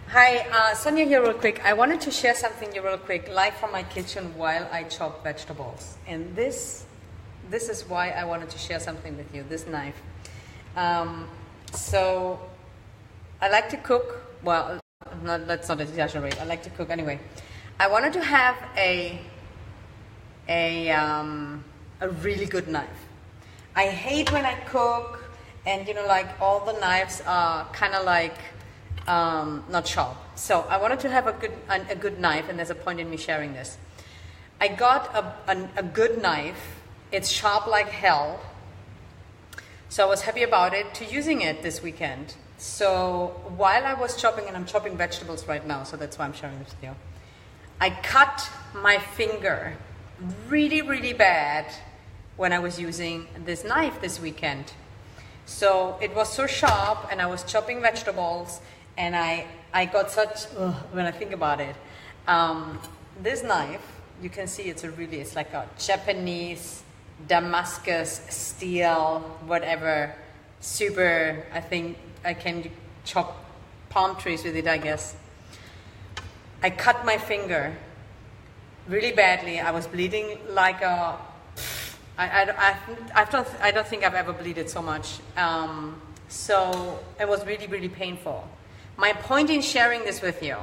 Hi, Sonia here real quick. I wanted to share something here real quick, live from my kitchen while I chop vegetables. And this is why I wanted to share something with you, this knife. So, I like to cook. Well, let's not exaggerate. I like to cook anyway. I wanted to have a really good knife. I hate when I cook and like all the knives are kind of like not sharp. So I wanted to have a good knife, and there's a point in me sharing this. I got a good knife. It's sharp like hell. So I was happy about it to using it this weekend. So while I was chopping, and I'm chopping vegetables right now, so that's why I'm sharing this with you. I cut my finger really, really bad when I was using this knife this weekend. So it was so sharp, and I was chopping vegetables, and I got such, when I think about it, this knife, you can see it's like a Japanese Damascus steel, whatever, super, I think I can chop palm trees with it, I guess. I cut my finger really badly. I was bleeding like a, I don't think I've ever bleeded so much. So it was really, really painful. My point in sharing this with you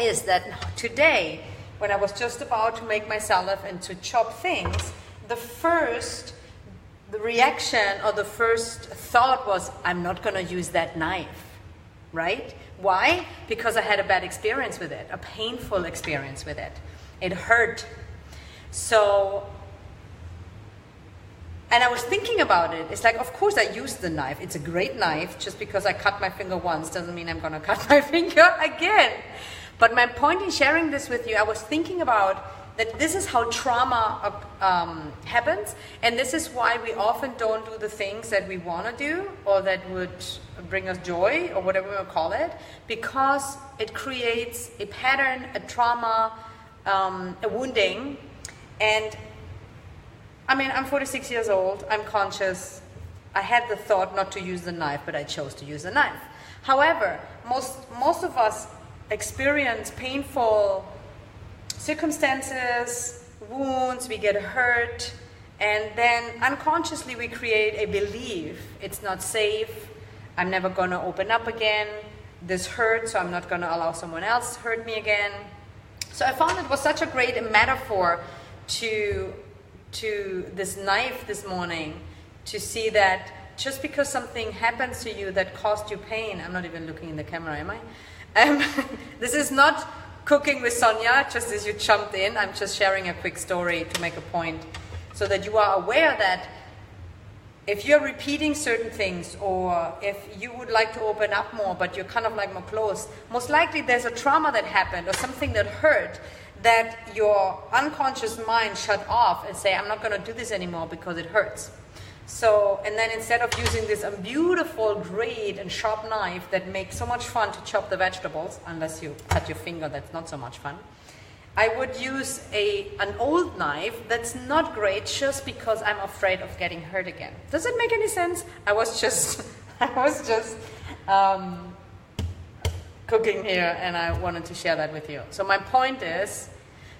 is that today, when I was just about to make my salad and to chop things, the reaction or the first thought was, I'm not going to use that knife, right? Why? Because I had a bad experience with it, a painful experience with it. It hurt. So, and I was thinking about it. It's like, of course I used the knife. It's a great knife. Just because I cut my finger once doesn't mean I'm going to cut my finger again. But my point in sharing this with you, I was thinking about that this is how trauma happens. And this is why we often don't do the things that we want to do or that would bring us joy or whatever we'll call it. Because it creates a pattern, a trauma, a wounding. And I mean, I'm 46 years old, I'm conscious. I had the thought not to use the knife, but I chose to use the knife. However, most of us experience painful circumstances, wounds, we get hurt, and then unconsciously we create a belief. It's not safe, I'm never going to open up again, this hurts, so I'm not going to allow someone else to hurt me again. So I found it was such a great metaphor to this knife this morning, to see that just because something happens to you that caused you pain, I'm not even looking in the camera, am I? This is not cooking with Sonia, just as you jumped in. I'm just sharing a quick story to make a point, so that you are aware that if you're repeating certain things, or if you would like to open up more, but you're kind of like more closed, most likely there's a trauma that happened or something that hurt, that your unconscious mind shut off and say, I'm not going to do this anymore because it hurts. So, and then instead of using this beautiful, great and sharp knife that makes so much fun to chop the vegetables, unless you cut your finger, that's not so much fun, I would use an old knife that's not great just because I'm afraid of getting hurt again. Does it make any sense? I was just cooking here, and I wanted to share that with you. So my point is,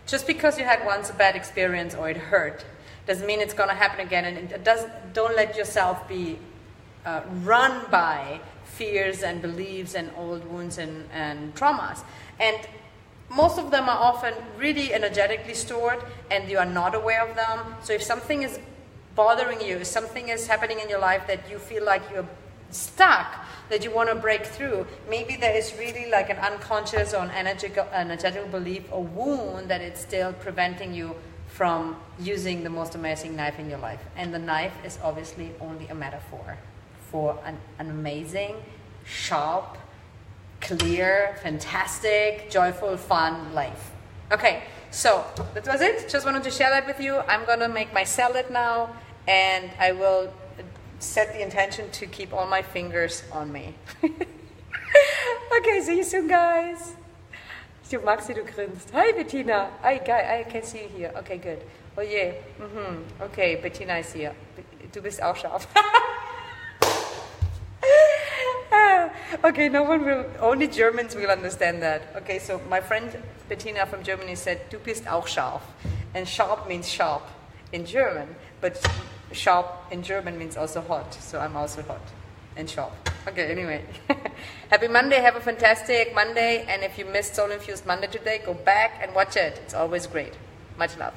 just because you had once a bad experience or it hurt, doesn't mean it's going to happen again. And don't let yourself be run by fears and beliefs and old wounds and traumas. And most of them are often really energetically stored, and you are not aware of them. So if something is bothering you, if something is happening in your life that you feel like you're stuck, that you want to break through, maybe there is really like an unconscious or an energetic belief or wound that it's still preventing you from using the most amazing knife in your life. And the knife is obviously only a metaphor for an amazing, sharp, clear, fantastic, joyful, fun life. Okay, so that was it. Just wanted to share that with you. I'm going to make my salad now, and I will set the intention to keep all my fingers on me. Okay, see you soon, guys. Maxi, du grinst. Hi, Bettina. Hi, I can see you here. Okay, good. Oh yeah. Okay, Bettina is here. Du bist auch scharf. Okay, no one will, only Germans will understand that. Okay, so my friend Bettina from Germany said, du bist auch scharf. And sharp means sharp in German, but sharp in German means also hot. So I'm also hot and sharp. Okay, anyway. Happy Monday, have a fantastic Monday. And if you missed Soul Infused Monday today, go back and watch it. It's always great. Much love.